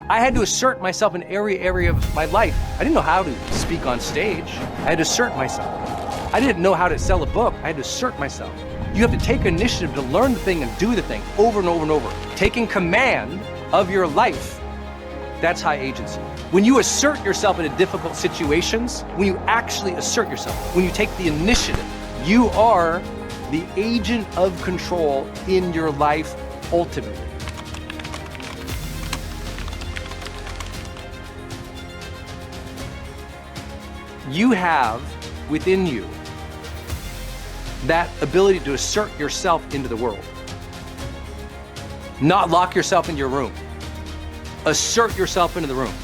I had to assert myself in every area of my life. I didn't know how to speak on stage. I had to assert myself. I didn't know how to sell a book. I had to assert myself. You have to take initiative to learn the thing and do the thing over and over and over. Taking command of your life, that's high agency. When you assert yourself in difficult situations, when you actually assert yourself, when you take the initiative, you are the agent of control in your life ultimately. You have within you that ability to assert yourself into the world. Not lock yourself in your room. Assert yourself into the room.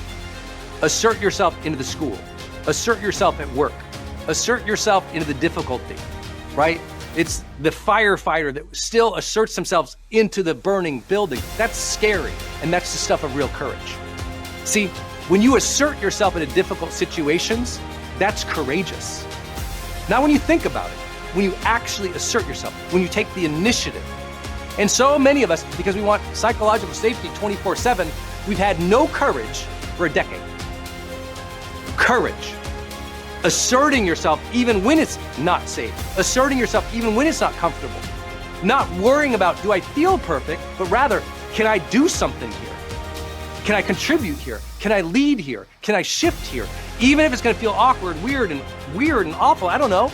Assert yourself into the school. Assert yourself at work. Assert yourself into the difficulty, right? It's the firefighter that still asserts themselves into the burning building. That's scary, and that's the stuff of real courage. See, when you assert yourself into difficult situations, that's courageous. Now, when you think about it, when you actually assert yourself, when you take the initiative. And so many of us, because we want psychological safety 24/7, we've had no courage for a decade. Courage. Asserting yourself even when it's not safe. Asserting yourself even when it's not comfortable. Not worrying about, do I feel perfect, but rather, can I do something here? Can I contribute here? Can I lead here? Can I shift here? Even if it's gonna feel awkward, weird and awful, I don't know.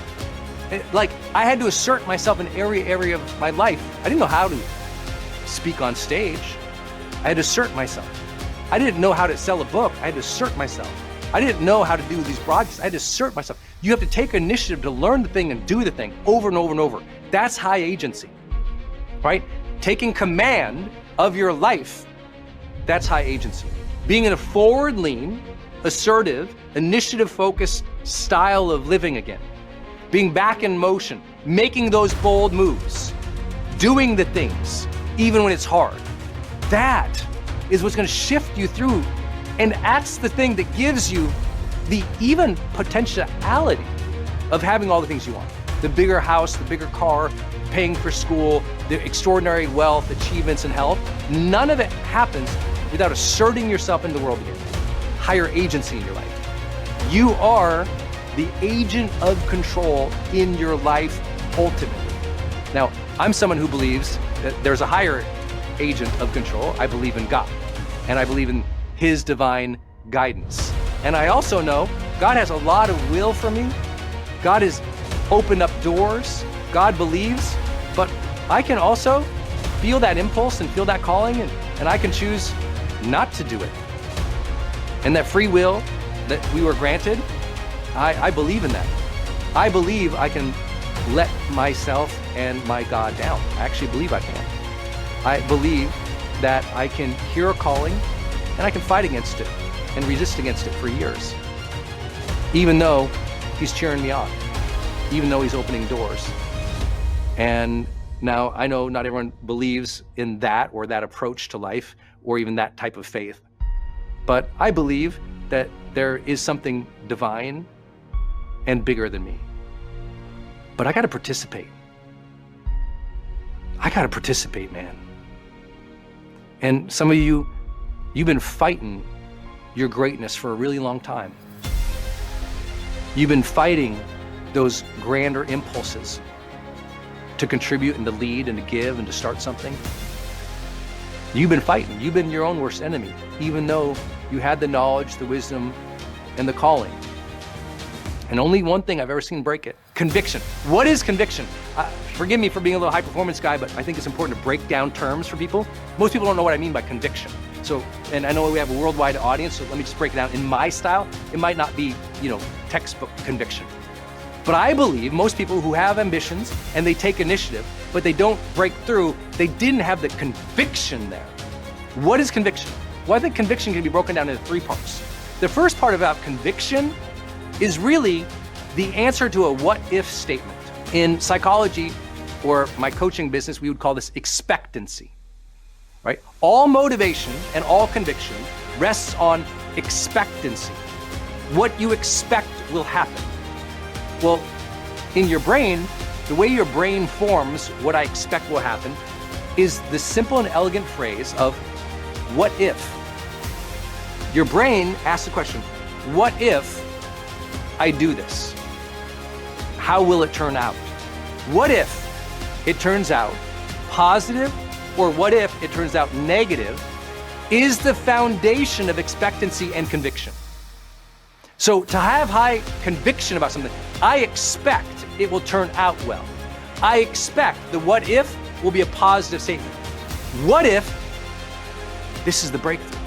Like, I had to assert myself in every area of my life. I didn't know how to speak on stage. I had to assert myself. I didn't know how to sell a book. I had to assert myself. I didn't know how to do these broadcasts. I had to assert myself. You have to take initiative to learn the thing and do the thing over and over and over. That's high agency, right? Taking command of your life, that's high agency. Being in a forward lean, assertive, initiative-focused style of living again. Being back in motion, making those bold moves, doing the things, even when it's hard. That is what's gonna shift you through. And that's the thing that gives you the even potentiality of having all the things you want. The bigger house, the bigger car, paying for school, the extraordinary wealth, achievements, and health. None of it happens without asserting yourself in the world again. Higher agency in your life. You are the agent of control in your life ultimately. Now, I'm someone who believes that there's a higher agent of control. I believe in God, and I believe in His divine guidance. And I also know God has a lot of will for me. God has opened up doors. God believes, but I can also feel that impulse and feel that calling, and I can choose not to do it. And that free will that we were granted, I believe in that. I believe I can let myself and my God down. I actually believe I can. I believe that I can hear a calling and I can fight against it and resist against it for years. Even though He's cheering me on, even though He's opening doors. And now I know not everyone believes in that or that approach to life or even that type of faith. But I believe that there is something divine and bigger than me. But I gotta participate. I gotta participate, man. And some of you, you've been fighting your greatness for a really long time. You've been fighting those grander impulses to contribute and to lead and to give and to start something. You've been fighting. You've been your own worst enemy, even though you had the knowledge, the wisdom, and the calling. And only one thing I've ever seen break it: conviction. What is conviction? Forgive me for being a little high performance guy, but I think it's important to break down terms for people. Most people don't know what I mean by conviction. So, and I know we have a worldwide audience, so let me just break it down in my style. It might not be, textbook conviction. But I believe most people who have ambitions and they take initiative, but they don't break through, they didn't have the conviction there. What is conviction? Well, I think conviction can be broken down into three parts. The first part about conviction is really the answer to a what-if statement. In psychology or my coaching business, we would call this expectancy, right? All motivation and all conviction rests on expectancy. What you expect will happen. Well, in your brain, the way your brain forms what I expect will happen is the simple and elegant phrase of what if. Your brain asks the question, what if I do this? How will it turn out? What if it turns out positive, or what if it turns out negative, is the foundation of expectancy and conviction. So to have high conviction about something, I expect it will turn out well. I expect the what if will be a positive statement. What if this is the breakthrough?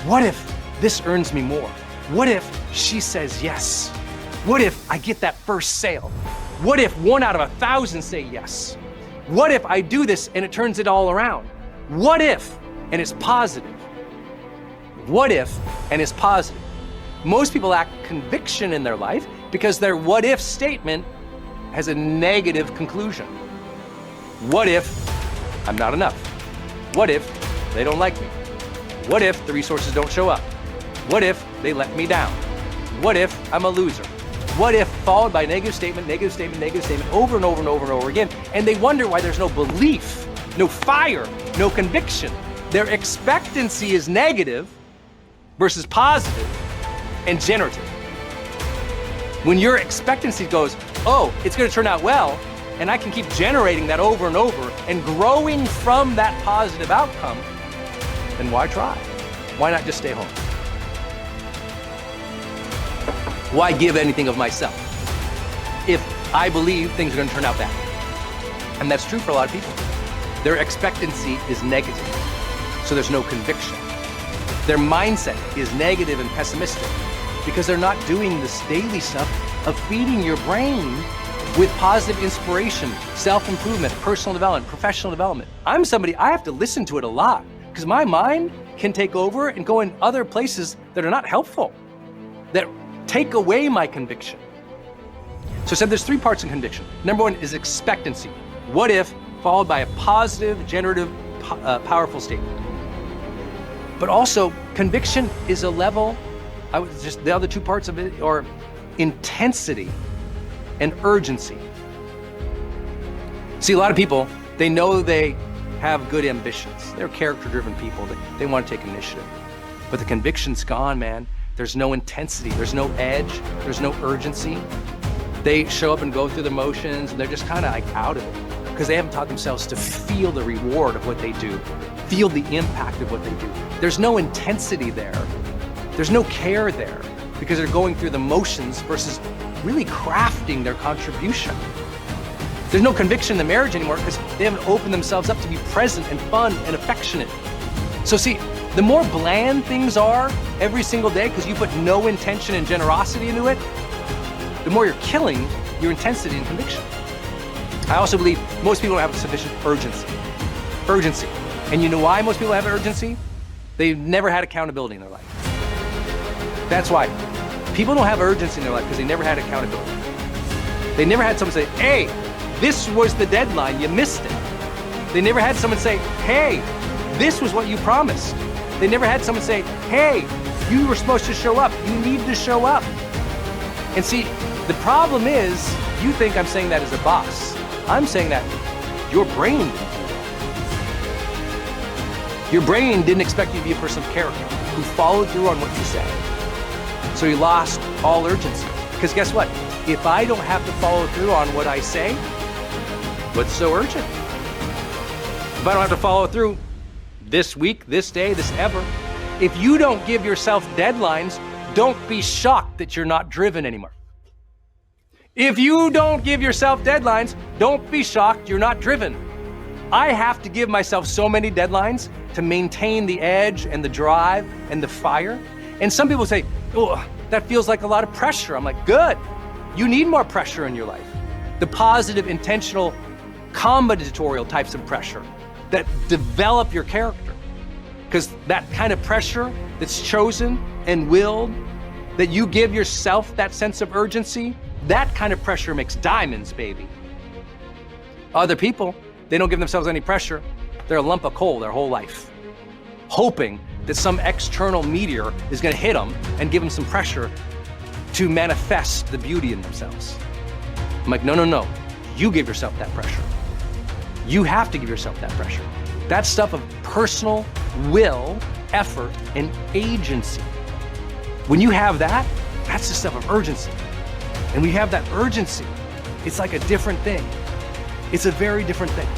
What if this earns me more? What if she says yes? What if I get that first sale? What if 1 out of 1,000 say yes? What if I do this and it turns it all around? What if, and it's positive? What if, and it's positive? Most people lack conviction in their life because their what if statement has a negative conclusion. What if I'm not enough? What if they don't like me? What if the resources don't show up? What if they let me down? What if I'm a loser? What if followed by negative statement, negative statement, negative statement over and over and over and over again, and they wonder why there's no belief, no fire, no conviction. Their expectancy is negative versus positive and generative. When your expectancy goes, oh, it's gonna turn out well, and I can keep generating that over and over and growing from that positive outcome, then why try? Why not just stay home? Why give anything of myself if I believe things are gonna turn out bad? And that's true for a lot of people. Their expectancy is negative, so there's no conviction. Their mindset is negative and pessimistic because they're not doing this daily stuff of feeding your brain with positive inspiration, self-improvement, personal development, professional development. I'm somebody, I have to listen to it a lot because my mind can take over and go in other places that are not helpful, that take away my conviction. So I said there's 3 parts in conviction. Number 1 is expectancy. What if, followed by a positive, generative, powerful statement. But also, conviction is a level, just the other 2 parts of it are intensity and urgency. See, a lot of people, they know they have good ambitions. They're character-driven people. They want to take initiative. But the conviction's gone, man. There's no intensity, there's no edge, there's no urgency. They show up and go through the motions, and they're just kind of like out of it because they haven't taught themselves to feel the reward of what they do, feel the impact of what they do. There's no intensity there. There's no care there because they're going through the motions versus really crafting their contribution. There's no conviction in the marriage anymore because they haven't opened themselves up to be present and fun and affectionate. So see, the more bland things are every single day because you put no intention and generosity into it, the more you're killing your intensity and conviction. I also believe most people don't have sufficient urgency. Urgency. And you know why most people have urgency? They've never had accountability in their life. That's why. People don't have urgency in their life because they never had accountability. They never had someone say, hey, this was the deadline, you missed it. They never had someone say, hey, this was what you promised. They never had someone say, hey, you were supposed to show up. You need to show up. And see, the problem is, you think I'm saying that as a boss. I'm saying that your brain didn't do that. Your brain didn't expect you to be a person of character who followed through on what you said. So you lost all urgency. Because guess what? If I don't have to follow through on what I say, what's so urgent? If I don't have to follow through this week, this day, this ever, if you don't give yourself deadlines, don't be shocked that you're not driven anymore. If you don't give yourself deadlines, don't be shocked you're not driven. I have to give myself so many deadlines to maintain the edge and the drive and the fire. And some people say, oh, that feels like a lot of pressure. I'm like, good. You need more pressure in your life. The positive, intentional, combinatorial types of pressure that develop your character. Because that kind of pressure that's chosen and willed, that you give yourself that sense of urgency, that kind of pressure makes diamonds, baby. Other people, they don't give themselves any pressure. They're a lump of coal their whole life, hoping that some external meteor is gonna hit them and give them some pressure to manifest the beauty in themselves. I'm like, no. You give yourself that pressure. You have to give yourself that pressure. That stuff of personal will, effort, and agency. When you have that, that's the stuff of urgency. And we have that urgency. It's like a different thing. It's a very different thing.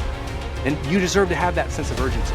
And you deserve to have that sense of urgency.